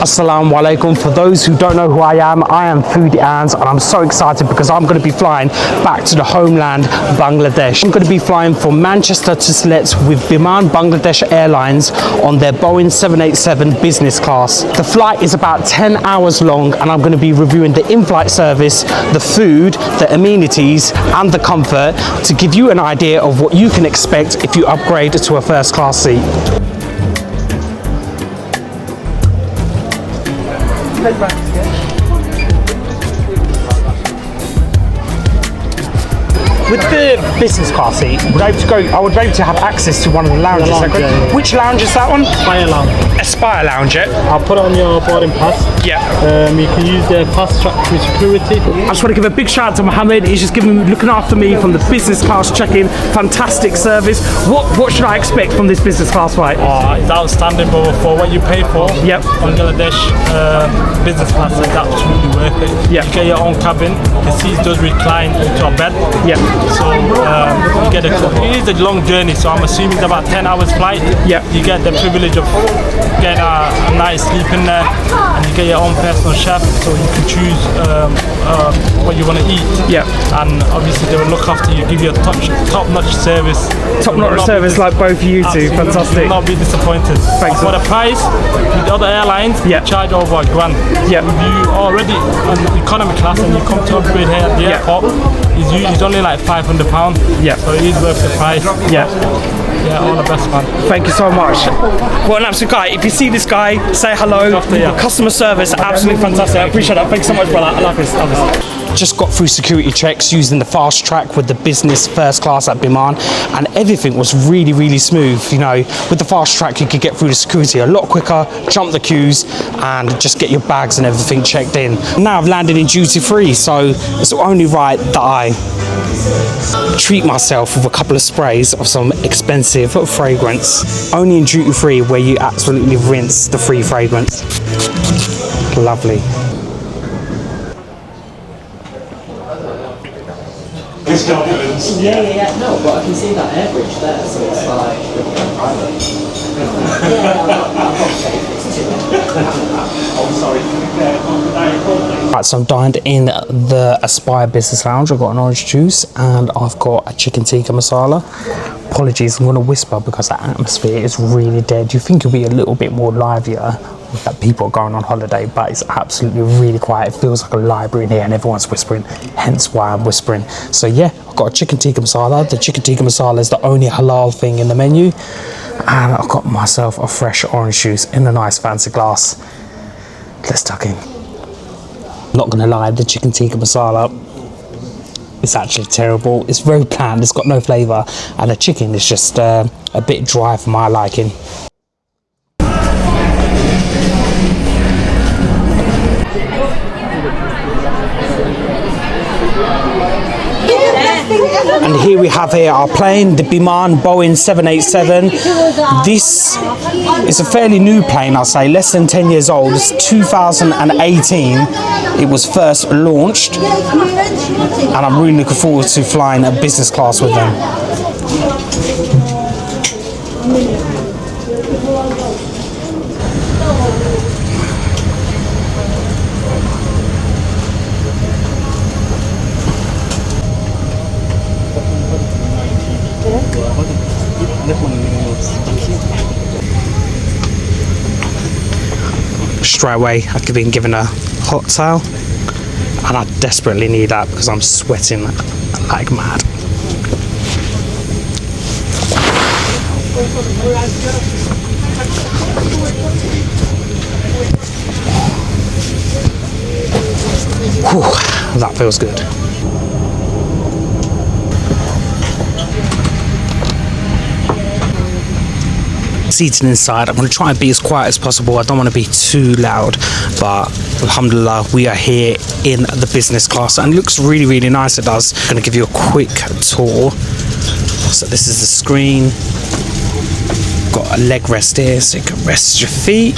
Assalamu alaikum. For those who don't know who I am Foodie, and I'm so excited because I'm going to be flying back to the homeland, Bangladesh. I'm going to be flying from Manchester to Sylhet with Biman Bangladesh Airlines on their Boeing 787 business class. The flight is about 10 hours long, and I'm going to be reviewing the in-flight service, the food, the amenities and the comfort to give you an idea of what you can expect if you upgrade to a first class seat. With the business class seat, I would be able to have access to one of the lounges. Yeah. Which lounge is that one? Aspire Lounge. Aspire Lounge, yeah? I'll put it on your boarding pass. Yeah. You can use the fast track through security. I just want to give a big shout out to Mohammed. He's just looking after me from the business class check-in. Fantastic service. What should I expect from this business class flight? It's outstanding, but for what you pay for, Yep. Bangladesh business class is absolutely worth it. Yeah. You get your own cabin. The seats does recline into a bed. Yeah. So you get it is a long journey, so I'm assuming it's about 10 hours flight. Yeah. You get the privilege of getting a night's sleep in there, and you get your own personal chef, so you can choose what you want to eat. Yeah. And obviously they will look after you, give you a top-notch service. Top-notch service like both of you two. Fantastic. You will not be disappointed. Thanks. For the price, with the other airlines, Yeah. you charge over $1,000. Yeah. If you already on economy class and you come to upgrade here at the Yeah. airport, it's only like £500. Yeah. So it is worth the price. Yeah. Yeah, all the best, man. Thank you so much. What an absolute guy. If you see this guy, say hello. Yeah. Customer service, absolutely fantastic. I appreciate that. Thanks so much, brother. I love this. Just got through security checks using the fast track with the business first class at Biman, and everything was really, really smooth. You know, with the fast track, you could get through the security a lot quicker, jump the queues, and just get your bags and everything checked in. Now I've landed in duty free, so it's only right that I treat myself with a couple of sprays of some expensive fragrance. Only in duty free where you absolutely rinse the free fragrance. Lovely. Yeah. No, but I can see that air bridge there, so it's like Right, so I'm dined in the Aspire Business Lounge. I've got an orange juice and I've got a chicken tikka masala. Apologies, I'm going to whisper because the atmosphere is really dead. You think it'll be a little bit more livelier that people are going on holiday, but it's absolutely really quiet. It feels like a library in here and everyone's whispering, hence why I'm whispering. So yeah, I've got a chicken tikka masala. The chicken tikka masala is the only halal thing in the menu, and I've got myself a fresh orange juice in a nice fancy glass. Let's tuck in. Not gonna lie, the chicken tikka masala, it's actually terrible. It's very bland, it's got no flavour, and the chicken is just a bit dry for my liking. And here we have our plane, the Biman Boeing 787. This is a fairly new plane, I'll say, less than 10 years old. It's 2018. It was first launched, and I'm really looking forward to flying a business class with them. Straight away, I've been given a hot towel, and I desperately need that because I'm sweating like mad. Whew, that feels good. Seated inside, I'm going to try and be as quiet as possible. I don't want to be too loud, but alhamdulillah, we are here in the business class and it looks really, really nice. It does. I'm going to give you a quick tour. So this is the screen. Got a leg rest here, so you can rest your feet.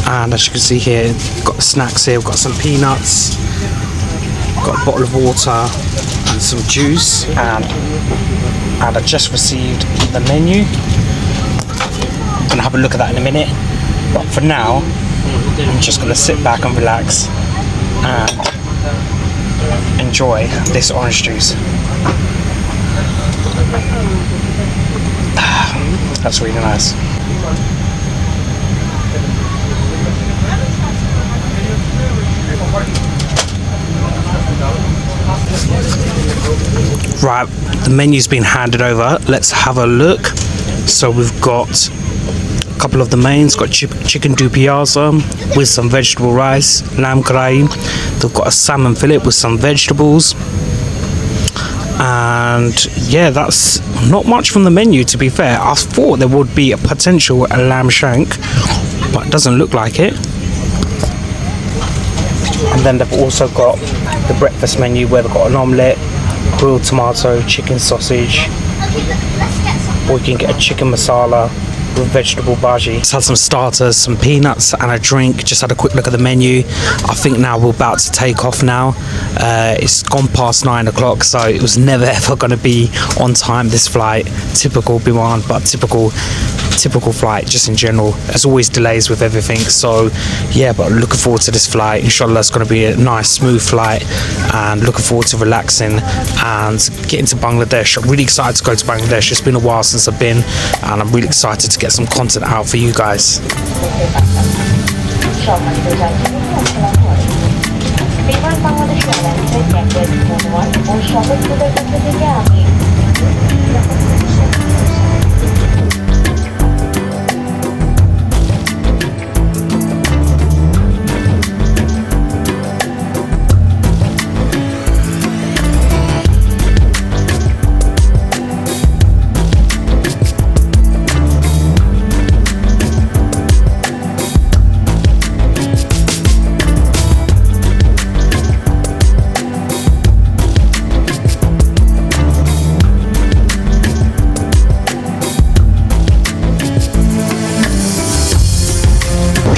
And as you can see here, got snacks here. We've got some peanuts, got a bottle of water and some juice, and I just received the menu. I'm gonna have a look at that in a minute. But for now, I'm just gonna sit back and relax and enjoy this orange juice. That's really nice. Right, the menu's been handed over. Let's have a look. So we've got a couple of the mains. Got chicken do piazza with some vegetable rice, lamb karahi. They've got a salmon fillet with some vegetables. And yeah, that's not much from the menu, to be fair. I thought there would be a potential lamb shank, but it doesn't look like it. And then they've also got the breakfast menu where they've got an omelette, grilled tomato, chicken sausage, or you can get a chicken masala with vegetable bhaji. Just had some starters, some peanuts and a drink. Just had a quick look at the menu. I think now we're about to take off now. It's gone past 9 o'clock, so it was never ever going to be on time, this flight. Typical Biman, but typical flight just in general. There's always delays with everything, so yeah, but looking forward to this flight. Inshallah it's going to be a nice smooth flight, and looking forward to relaxing and getting to Bangladesh. I'm really excited to go to Bangladesh. It's been a while since I've been, and I'm really excited to get some content out for you guys. Biman Bangladesh Airlines Campus 1 ও সদস্যদের কাছ থেকে আমি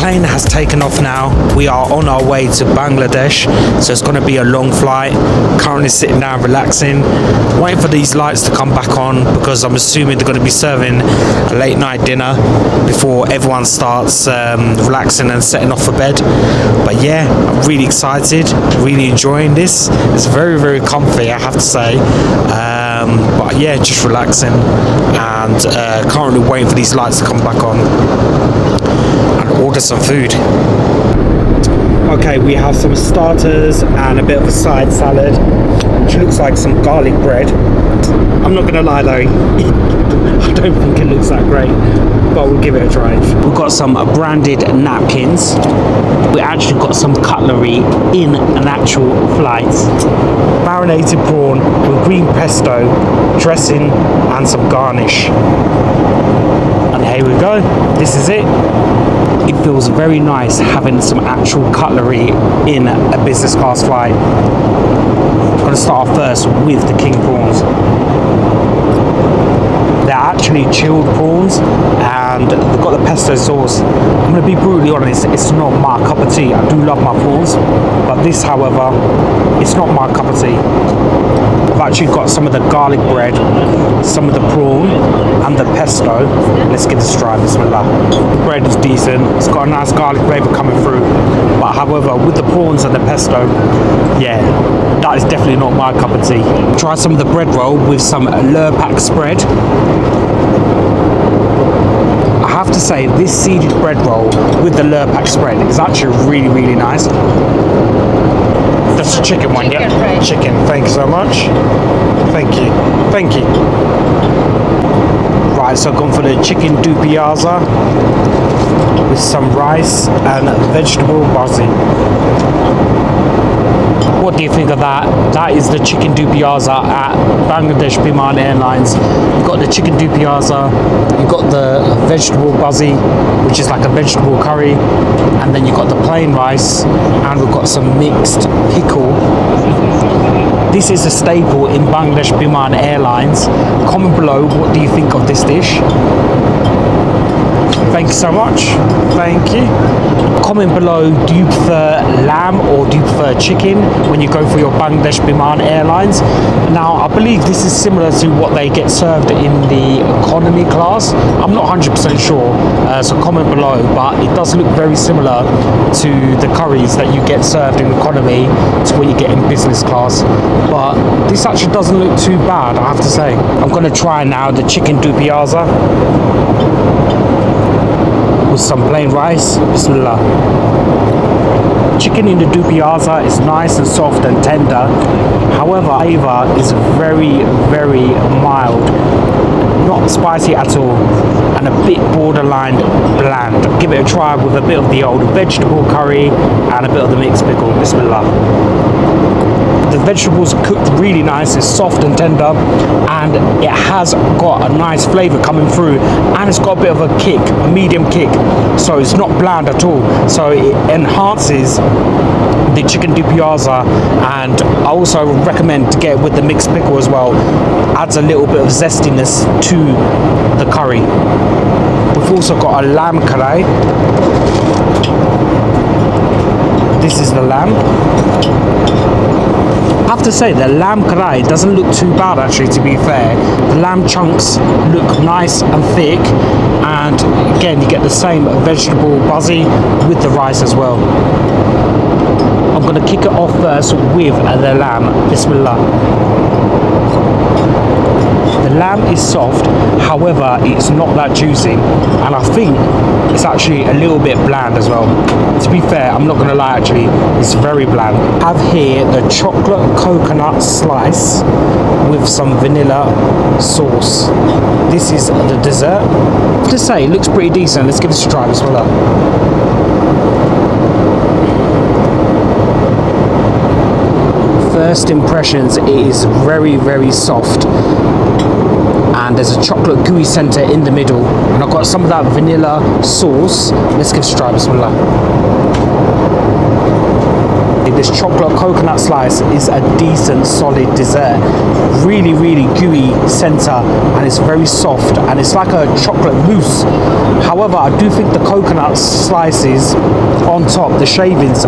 Plane has taken off now. We are on our way to Bangladesh, so it's going to be a long flight. Currently sitting down relaxing, waiting for these lights to come back on, because I'm assuming they're going to be serving a late night dinner before everyone starts relaxing and setting off for bed. But yeah, I'm really excited, really enjoying this. It's very, very comfy, I have to say. But yeah, just relaxing and currently waiting for these lights to come back on and order some food. Okay, we have some starters and a bit of a side salad, which looks like some garlic bread. I'm not gonna lie though, I don't think it looks that great, but we'll give it a try. We've got some branded napkins. We actually got some cutlery in an actual flight. Marinated prawn with green pesto, dressing and some garnish. And here we go, this is it. It feels very nice having some actual cutlery in a business class flight. I'm going to start off first with the king prawns. They're actually chilled prawns and they've got the pesto sauce. I'm going to be brutally honest, it's not my cup of tea. I do love my prawns, but this, however, it's not my cup of tea. I've actually got some of the garlic bread, some of the prawn and the pesto. Let's give this a try, bismillah. The bread is decent, it's got a nice garlic flavour coming through, but however with the prawns and the pesto, yeah, that is definitely not my cup of tea. Try some of the bread roll with some Lurpak spread. I have to say, this seeded bread roll with the Lurpak spread is actually really, really nice. That's the chicken one, yeah? Right. Chicken, thank you so much. Thank you, thank you. Right, so I've gone for the chicken do piazza with some rice and vegetable bhaji. What do you think of that? That is the chicken do piazza at Bangladesh Biman Airlines. You've got the chicken do piazza, you've got the vegetable bhaji, which is like a vegetable curry, and then you've got the plain rice, and we've got some mixed pickle. This is a staple in Bangladesh Biman Airlines. Comment below, what do you think of this dish? Thank you so much. Thank you. Comment below, do you prefer lamb or do you prefer chicken when you go for your Bangladesh Biman Airlines? Now, I believe this is similar to what they get served in the economy class. I'm not 100% sure, so comment below, but it does look very similar to the curries that you get served in economy to what you get in business class. But this actually doesn't look too bad, I have to say. I'm going to try now the chicken do piazza with some plain rice. Bismillah. Chicken in the dupiaza is nice and soft and tender. However, flavor is very, very mild. Not spicy at all, and a bit borderline bland. Give it a try with a bit of the old vegetable curry and a bit of the mixed pickle. Bismillah. The vegetables are cooked really nice, it's soft and tender, and it has got a nice flavour coming through, and it's got a bit of a kick, a medium kick, so it's not bland at all, so it enhances the chicken di piazza. And I also recommend to get it with the mixed pickle as well. Adds a little bit of zestiness to the curry. We've also got a lamb karai. This is the lamb. I have to say the lamb karai doesn't look too bad actually, to be fair. The lamb chunks look nice and thick, and again you get the same vegetable buzzy with the rice as well. I'm going to kick it off first with the lamb. Bismillah. The lamb is soft, however it's not that juicy, and I think it's actually a little bit bland as well. To be fair, I'm not going to lie, actually it's very bland. I have here the chocolate coconut slice with some vanilla sauce. This is the dessert. I have to say it looks pretty decent. Let's give this a try. Bismillah. First impressions, it is very, very soft, and there's a chocolate gooey centre in the middle, and I've got some of that vanilla sauce. Let's give it a try. Bismillah. This chocolate coconut slice is a decent solid dessert. Really, really gooey centre, and it's very soft, and it's like a chocolate mousse. However, I do think the coconut slices on top, the shavings,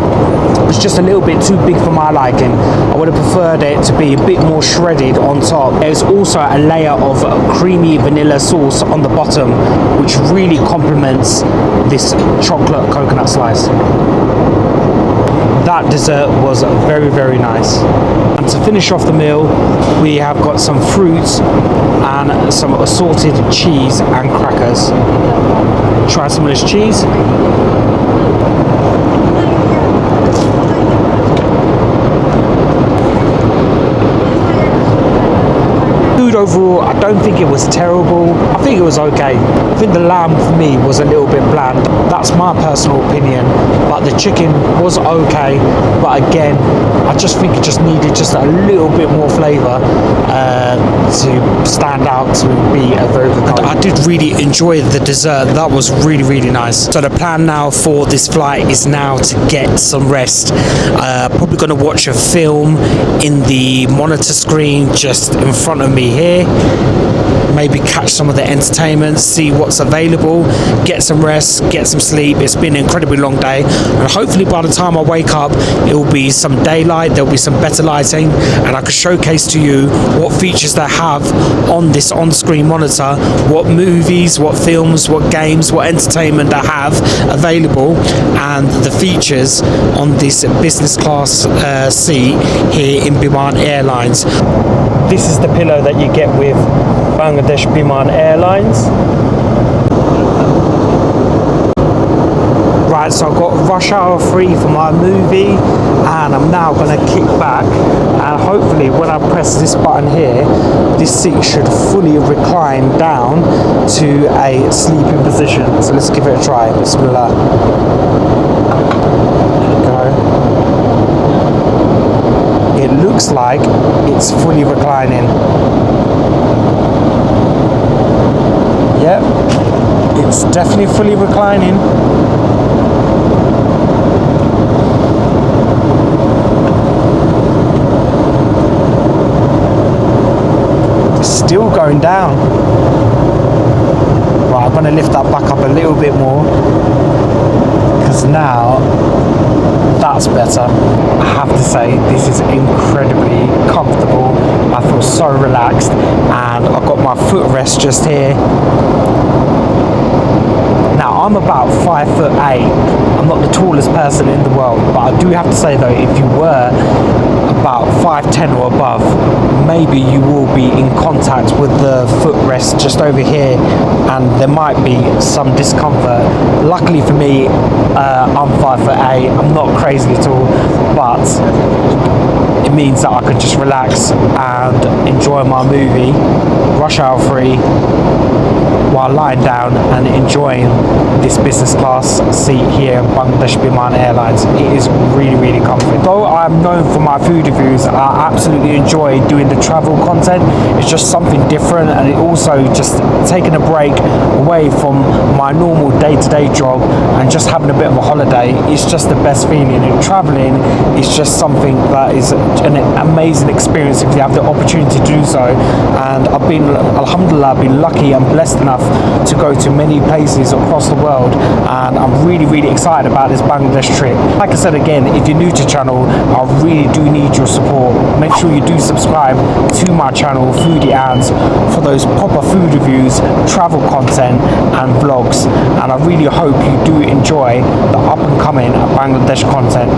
was just a little bit too big for my liking. I would have preferred it to be a bit more shredded on top. There's also a layer of creamy vanilla sauce on the bottom, which really complements this chocolate coconut slice. That dessert was very, very nice. And to finish off the meal, we have got some fruits and some assorted cheese and crackers. Try some of this cheese. Food overall, I don't think it was terrible. I think it was okay. I think the lamb for me was a little bit bland. That's my personal opinion. But the chicken was okay. But again, I just think it just needed just a little bit more flavour to stand out to be a very good curry. I did really enjoy the dessert. That was really, really nice. So the plan now for this flight is now to get some rest. Probably going to watch a film in the monitor screen just in front of me here. Maybe catch some of the entertainment, see what's available, get some rest, get some sleep. It's been an incredibly long day, and hopefully by the time I wake up it will be some daylight, there'll be some better lighting, and I can showcase to you what features they have on this on-screen monitor, what movies, what films, what games, what entertainment they have available, and the features on this business class seat here in Biman Airlines. This is the pillow that you get with Bangladesh Biman Airlines. Right, so I've got rush hour free for my movie, and I'm now going to kick back, and hopefully when I press this button here, this seat should fully recline down to a sleeping position. So let's give it a try. Bismillah. There we go. It looks like it's fully reclining. Yep, it's definitely fully reclining. It's still going down. Right, I'm gonna lift that back up a little bit more, because now that's better. I have to say, this is incredibly comfortable. I feel so relaxed, and I've got my footrest just here. Now, I'm about 5'8". I'm not the tallest person in the world, but I do have to say though, if you were about 5'10" or above, maybe you will be in contact with the footrest just over here, and there might be some discomfort. Luckily for me, I'm 5'8". I'm not crazy at all, but it means that I could just relax and enjoy my movie, rush hour free, while lying down and enjoying this business class seat here in Bangladesh Biman Airlines. It is really, really comfortable. Though I'm known for my food reviews, I absolutely enjoy doing the travel content. It's just something different, and it also just taking a break away from my normal day-to-day job and just having a bit of a holiday. It's just the best feeling, and traveling is just something that is an amazing experience if you have the opportunity to do so. And I've been, alhamdulillah, I've been lucky and blessed enough to go to many places across the world, and I'm really, really excited about this Bangladesh trip. Like I said again, if you're new to the channel, I really do need your support. Make sure you do subscribe to my channel, Foodie, for those proper food reviews, travel content and vlogs, and I really hope you do enjoy the up and coming Bangladesh content.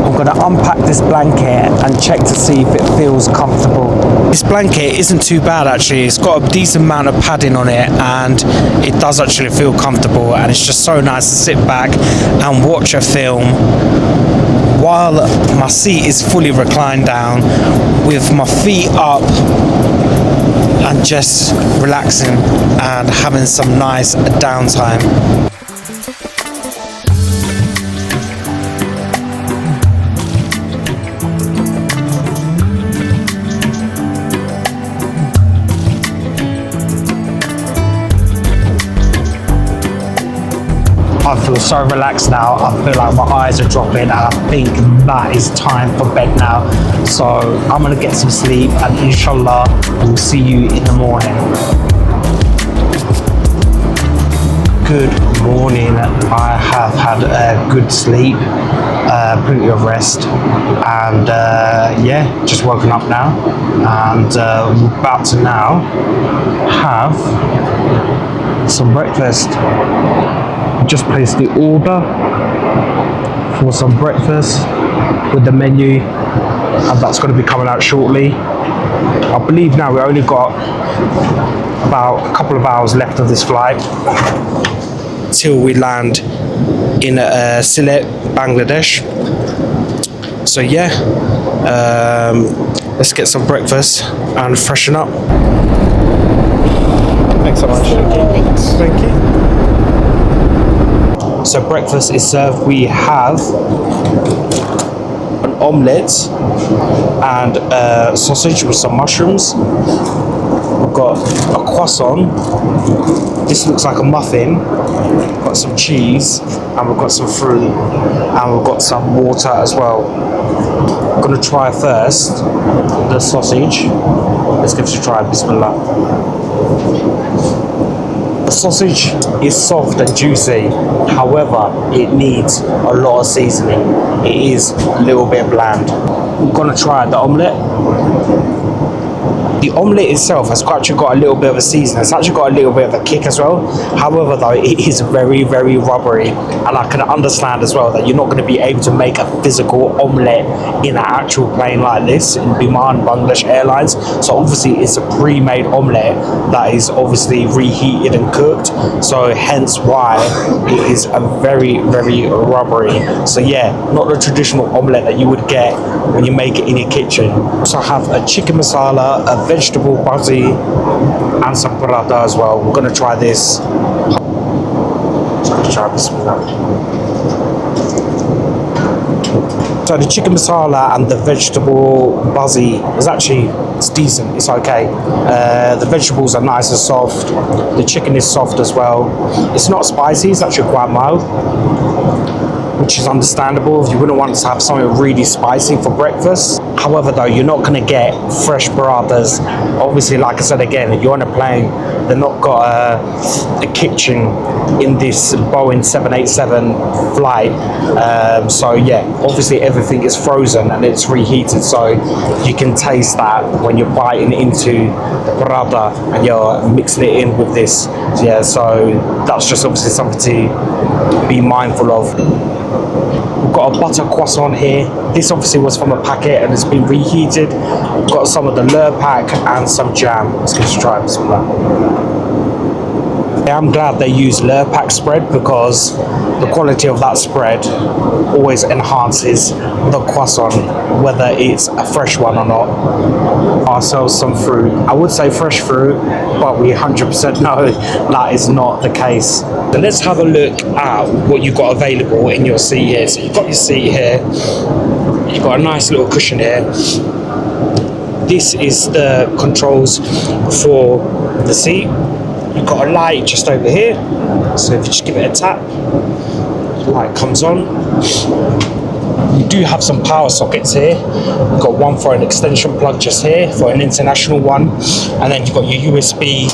I'm going to unpack this blanket and check to see if it feels comfortable. This blanket isn't too bad actually. It's got a decent amount of padding on it, and it does actually feel comfortable, and it's just so nice to sit back and watch a film while my seat is fully reclined down with my feet up and just relaxing and having some nice downtime. I feel so relaxed now. I feel like my eyes are dropping, and I think that is time for bed now. So I'm gonna get some sleep, and inshallah we'll see you in the morning. Good morning. I have had a good sleep, plenty of rest, and yeah, just woken up now, and we're about to now have some breakfast. Just placed the order for some breakfast with the menu, and that's going to be coming out shortly. I believe now we only got about a couple of hours left of this flight till we land in Sylhet, Bangladesh. So yeah, let's get some breakfast and freshen up. Thanks so much. Thank you. So breakfast is served. We have an omelette and sausage with some mushrooms. We've got a croissant. This looks like a muffin. We've got some cheese, and we've got some fruit, and we've got some water as well. I'm gonna try first the sausage. Let's give it a try. Bismillah. The sausage is soft and juicy, however, it needs a lot of seasoning. It is a little bit bland. I'm gonna try the omelette. The omelette itself has actually got a little bit of a seasoning. It's actually got a little bit of a kick as well. However, though, it is very, very rubbery, and I can understand as well that you're not going to be able to make a physical omelette in an actual plane like this in Biman Bangladesh Airlines. So obviously, it's a pre-made omelette that is obviously reheated and cooked. So hence why it is a very, very rubbery. So yeah, not the traditional omelette that you would get when you make it in your kitchen. So I have a chicken masala, a vegetable bhaji, and some paratha as well. We're going to try this. Let's try this one. So the chicken masala and the vegetable bhaji is actually, it's decent, it's okay. The vegetables are nice and soft. The chicken is soft as well. It's not spicy, it's actually quite mild. which is understandable if you wouldn't want to have something really spicy for breakfast. However, though, you're not going to get fresh parathas. Obviously, like I said again, you're on a plane, they're not got a kitchen in this Boeing 787 flight. So yeah, obviously everything is frozen and it's reheated, so you can taste that when you're biting into the paratha and you're mixing it in with this. Yeah, so that's just obviously something to be mindful of. We've got a butter croissant here. This obviously was from a packet and it's been reheated. We've got some of the lurpak and some jam. Let's just try this with that. I'm glad they use lurpak spread because the quality of that spread always enhances the croissant, whether it's a fresh one or not. Ourselves some fruit. I would say fresh fruit, but we 100% know that is not the case. So let's have a look at what you've got available in your seat here. So you've got your seat here, you've got a nice little cushion here. This is the controls for the seat. You've got a light just over here, so if you just give it a tap, the light comes on. You do have some power sockets here. You've got one for an extension plug just here for an international one, and then you've got your USB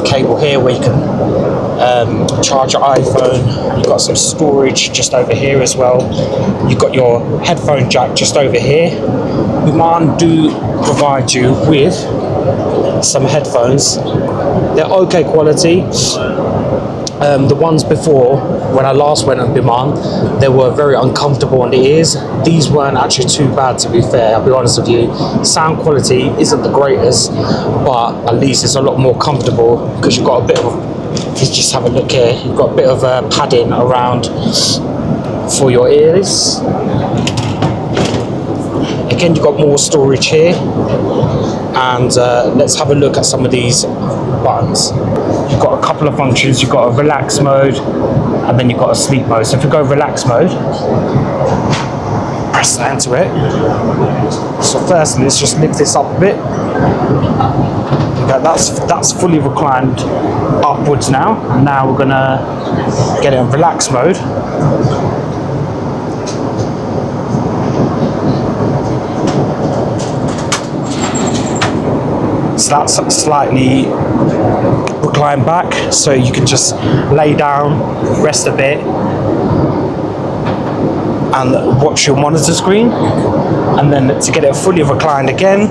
cable here where you can charge your iPhone. You've got some storage just over here as well. You've got your headphone jack just over here. Biman do provide you with some headphones. They're okay quality. The ones before, when I last went on Biman, they were very uncomfortable on the ears. These weren't actually too bad, to be fair, I'll be honest with you. Sound quality isn't the greatest, but at least it's a lot more comfortable because you've got a bit of, just have a look here, you've got a bit of padding around for your ears. Again, you've got more storage here. And let's have a look at some of these buttons. You've got a couple of functions. You've got a relax mode and then you've got a sleep mode. So if you go relax mode, press that into it. So firstly, let's just lift this up a bit. Okay, that's fully reclined upwards now. And now we're gonna get it in relax mode. So that's slightly reclined back, so you can just lay down, rest a bit, and watch your monitor screen. And then to get it fully reclined again,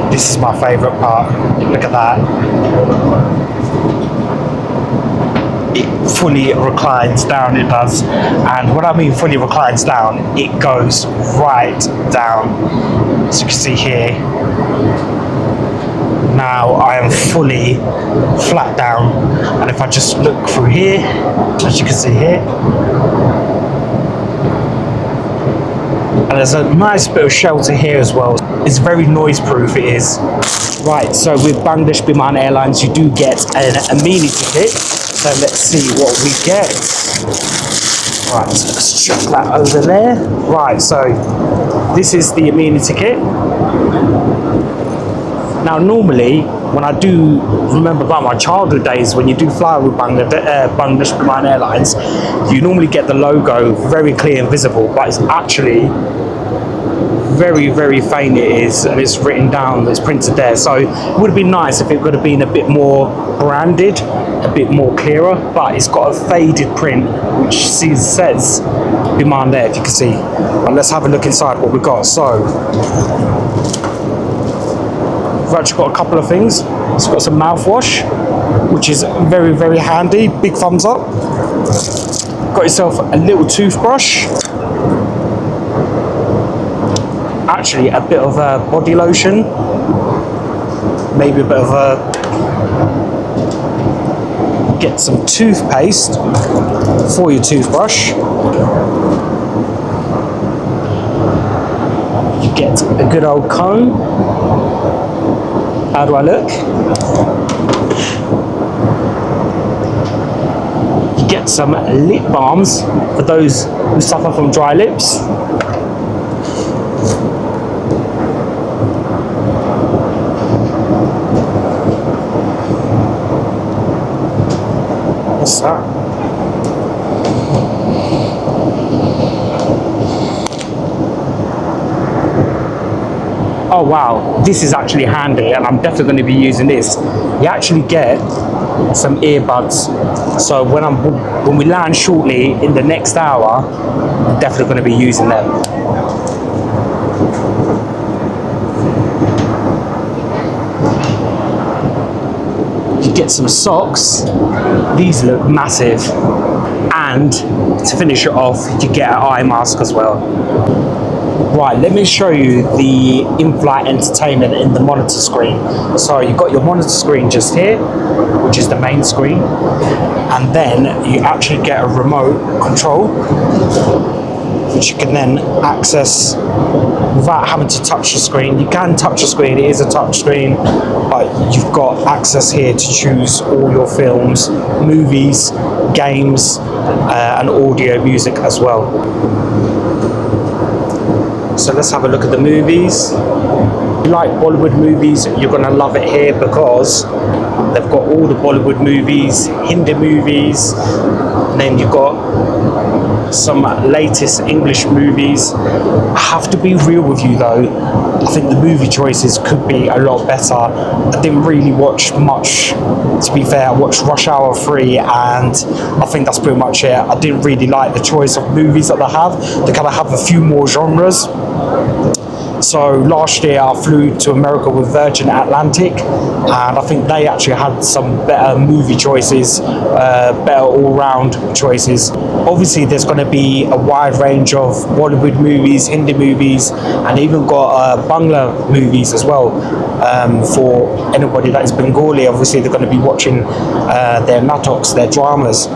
this is my favourite part. Look at that. It fully reclines down, it does. And when I mean fully reclines down, it goes right down. As you can see here, now I am fully flat down. And if I just look through here, as you can see here, and there's a nice bit of shelter here as well. It's very noise proof, it is. Right, so with Bangladesh Biman Airlines, you do get an amenity ticket. So let's see what we get. Right, so let's chuck that over there. Right, so this is the amenity kit. Now normally, when I do remember about my childhood days, when you do fly with Bangladesh Biman Airlines, you normally get the logo very clear and visible, but it's actually very, very faint it is, and it's written down, it's printed there. So it would have been nice if it could have been a bit more branded, a bit more clearer, but it's got a faded print which says Biman there, if you can see. But let's have a look inside what we've got. So we've actually got a couple of things. It's got some mouthwash, which is very, very handy. Big thumbs up. Got yourself a little toothbrush. Actually a bit of a body lotion, maybe a bit of a, get some toothpaste for your toothbrush. You get a good old comb. How do I look? You get some lip balms for those who suffer from dry lips. What's that? Oh wow, this is actually handy, and I'm definitely going to be using this. You actually get some earbuds, so when we land shortly in the next hour, I'm definitely going to be using them. You get some socks. These look massive, and to finish it off, you get an eye mask as well. Right, let me show you the in-flight entertainment in the monitor screen. So you've got your monitor screen just here, which is the main screen, and then you actually get a remote control, which you can then access without having to touch the screen. You can touch the screen, it is a touch screen, but you've got access here to choose all your films, movies, games, and audio music as well. So let's have a look at the movies. If you like Bollywood movies, you're gonna love it here because they've got all the Bollywood movies, Hindi movies, and then you've got some latest English movies. I have to be real with you though, I think the movie choices could be a lot better. I didn't really watch much, to be fair. I watched Rush Hour 3 and I think that's pretty much it. I didn't really like the choice of movies that they have. They kind of have a few more genres. So last year I flew to America with Virgin Atlantic, and I think they actually had some better movie choices, better all-round choices. Obviously there's going to be a wide range of Bollywood movies, Hindi movies, and even got Bangla movies as well. For anybody that is Bengali, obviously they're going to be watching their natoks, their dramas.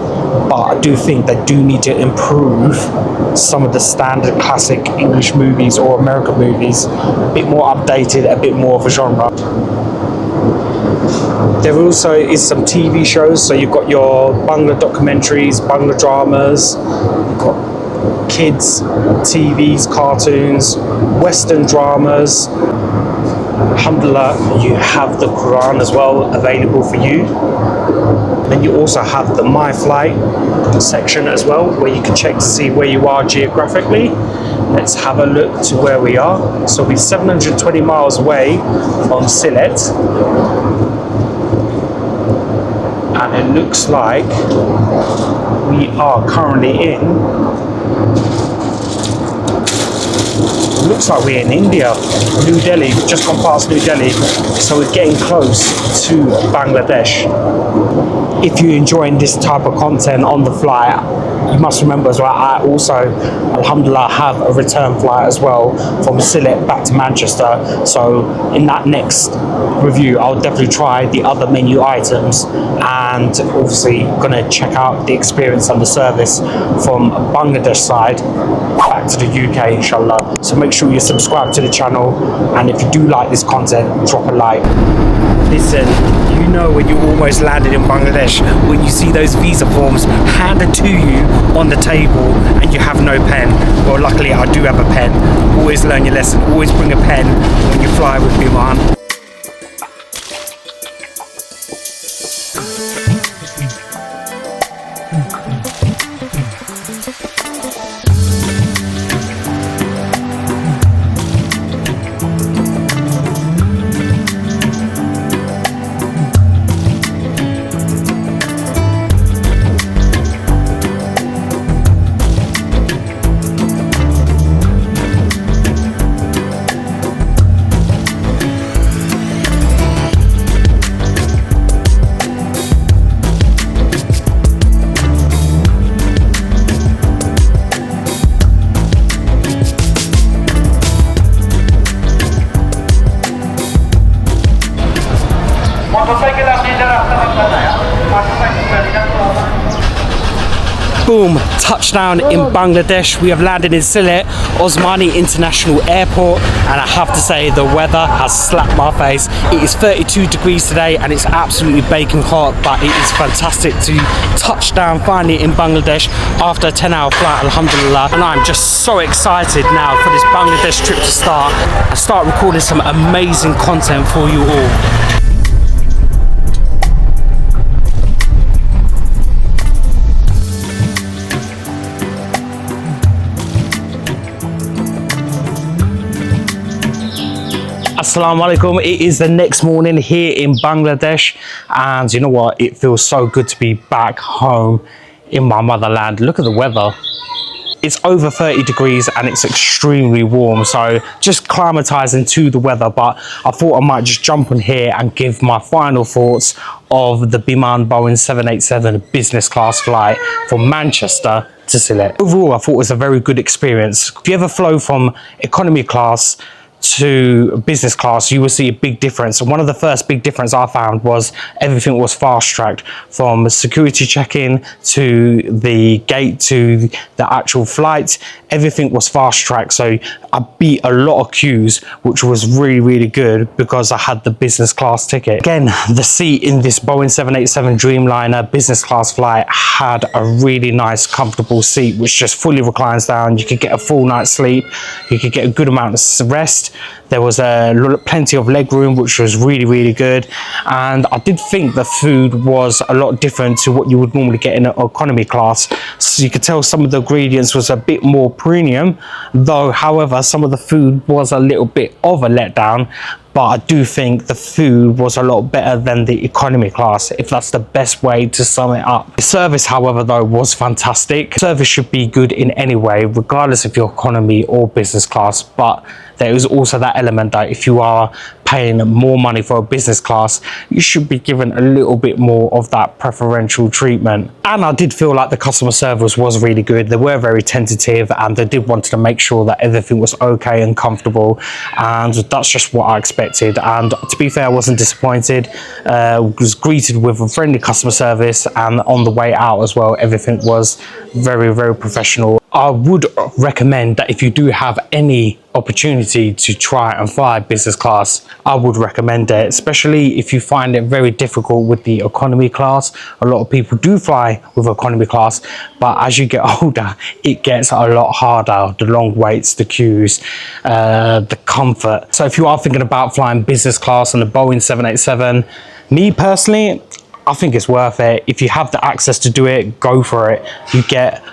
But I do think they do need to improve some of the standard classic English movies or American movies, a bit more updated, a bit more of a genre. There also is some TV shows, so you've got your Bangla documentaries, Bangla dramas, you've got kids, TVs, cartoons, Western dramas. Alhamdulillah, you have the Quran as well available for you. Then you also have the My Flight section as well, where you can check to see where you are geographically. Let's have a look to where we are. So we're 720 miles away from Sylhet. And it looks like we are currently looks like we're in India, New Delhi, just gone past New Delhi, so we're getting close to Bangladesh. If you're enjoying this type of content on the flight, you must remember as well, I also, alhamdulillah, have a return flight as well from Sylhet back to Manchester. So in that next review, I'll definitely try the other menu items, and obviously gonna check out the experience and the service from Bangladesh side back to the UK, inshallah. So make sure you subscribe to the channel, and if you do like this content, drop a like. Listen, you know when you almost landed in Bangladesh, when you see those visa forms handed to you on the table and you have no pen. Well, luckily I do have a pen. Always learn your lesson, always bring a pen when you fly with Biman. Boom, touchdown in Bangladesh. We have landed in Sylhet, Osmani International Airport, and I have to say the weather has slapped my face. It is 32 degrees today and it's absolutely baking hot, but it is fantastic to touch down finally in Bangladesh after a 10-hour flight, alhamdulillah. And I'm just so excited now for this Bangladesh trip to start and start recording some amazing content for you all. Assalamu alaikum. It is the next morning here in Bangladesh, and you know what? It feels so good to be back home in my motherland. Look at the weather. It's over 30 degrees and it's extremely warm, so just climatizing to the weather. But I thought I might just jump on here and give my final thoughts of the Biman Boeing 787 business class flight from Manchester to Sylhet. Overall, I thought it was a very good experience. If you ever flow from economy class to business class, you will see a big difference. And one of the first big difference I found was everything was fast tracked, from security check-in to the gate to the actual flight. Everything was fast tracked, so I beat a lot of queues, which was really good because I had the business class ticket. Again, the seat in this Boeing 787 Dreamliner business class flight had a really nice comfortable seat which just fully reclines down. You could get a full night's sleep, you could get a good amount of rest. There was plenty of leg room, which was really good, and I did think the food was a lot different to what you would normally get in an economy class. So you could tell some of the ingredients was a bit more premium, though however some of the food was a little bit of a letdown. But I do think the food was a lot better than the economy class, if that's the best way to sum it up. The service, however, though, was fantastic. Service should be good in any way, regardless if you're economy or business class. But there is also that element that if you are paying more money for a business class, you should be given a little bit more of that preferential treatment. And I did feel like the customer service was really good. They were very tentative and they did want to make sure that everything was okay and comfortable, and that's just what I expected. And to be fair, I wasn't disappointed. Was greeted with a friendly customer service, and on the way out as well, everything was very professional. I would recommend that if you do have any opportunity to try and fly business class, I would recommend it, especially if you find it very difficult with the economy class. A lot of people do fly with economy class, but as you get older, it gets a lot harder. The long waits, the queues, the comfort. So if you are thinking about flying business class on the Boeing 787, me personally, I think it's worth it. If you have the access to do it, go for it. You get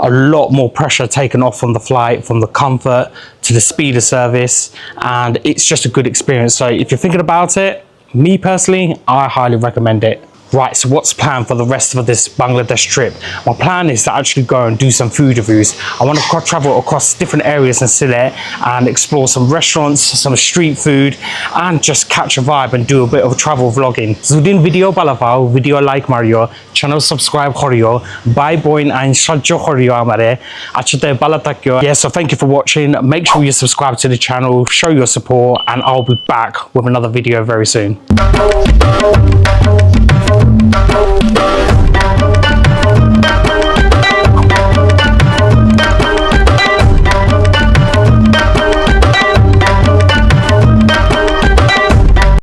a lot more pressure taken off from the flight, from the comfort to the speed of service, and it's just a good experience. So if you're thinking about it, me personally, I highly recommend it. Right, so what's planned for the rest of this Bangladesh trip? My plan is to actually go and do some food reviews. I want to travel across different areas in Sylhet and explore some restaurants, some street food, and just catch a vibe and do a bit of travel vlogging. Zudin video balafao, video like Mario, channel subscribe Horio, bye boin and shajjo Horio amare, achute balatakyo. Yeah, so thank you for watching. Make sure you subscribe to the channel, show your support, and I'll be back with another video very soon.